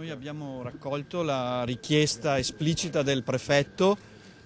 noi abbiamo raccolto la richiesta esplicita del prefetto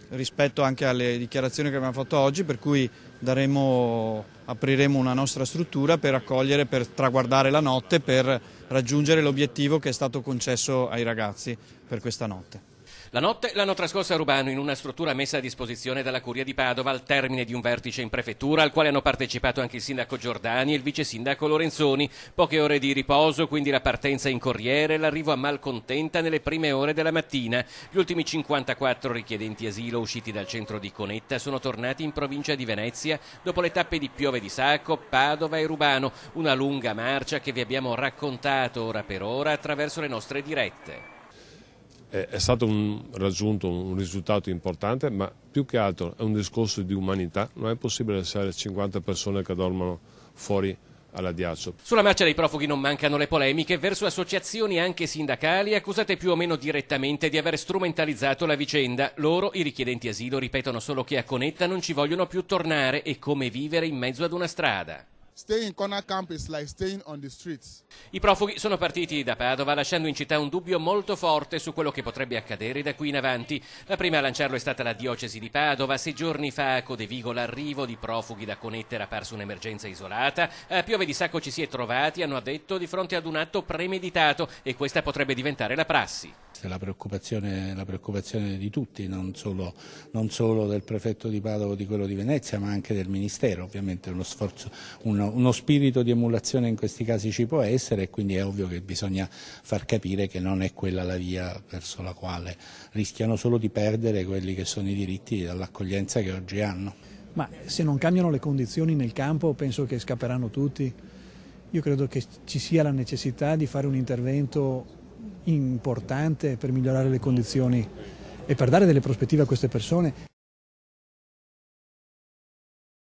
rispetto anche alle dichiarazioni che abbiamo fatto oggi, per cui apriremo una nostra struttura per accogliere, per traguardare la notte, per raggiungere l'obiettivo che è stato concesso ai ragazzi per questa notte. La notte l'hanno trascorsa a Rubano in una struttura messa a disposizione dalla Curia di Padova al termine di un vertice in prefettura al quale hanno partecipato anche il sindaco Giordani e il vice sindaco Lorenzoni. Poche ore di riposo, quindi la partenza in corriere e l'arrivo a Malcontenta nelle prime ore della mattina. Gli ultimi 54 richiedenti asilo usciti dal centro di Conetta sono tornati in provincia di Venezia dopo le tappe di Piove di Sacco, Padova e Rubano. Una lunga marcia che vi abbiamo raccontato ora per ora attraverso le nostre dirette. È stato raggiunto un risultato importante, ma più che altro è un discorso di umanità. Non è possibile essere 50 persone che dormono fuori all'addiaccio. Sulla marcia dei profughi non mancano le polemiche verso associazioni anche sindacali accusate più o meno direttamente di aver strumentalizzato la vicenda. Loro, i richiedenti asilo, ripetono solo che a Conetta non ci vogliono più tornare e come vivere in mezzo ad una strada. Staying in corner camp is like staying on the streets. I profughi sono partiti da Padova lasciando in città un dubbio molto forte su quello che potrebbe accadere da qui in avanti. La prima a lanciarlo è stata la diocesi di Padova. 6 giorni fa a Codevigo l'arrivo di profughi da Conetta era parso un'emergenza isolata. A Piove di Sacco ci si è trovati, hanno detto, di fronte ad un atto premeditato e questa potrebbe diventare la prassi. La preoccupazione di tutti, non solo del prefetto di Padova o di quello di Venezia, ma anche del Ministero. Ovviamente uno spirito di emulazione in questi casi ci può essere e quindi è ovvio che bisogna far capire che non è quella la via verso la quale rischiano solo di perdere quelli che sono i diritti dall'accoglienza che oggi hanno. Ma se non cambiano le condizioni nel campo penso che scapperanno tutti. Io credo che ci sia la necessità di fare un intervento importante per migliorare le condizioni e per dare delle prospettive a queste persone.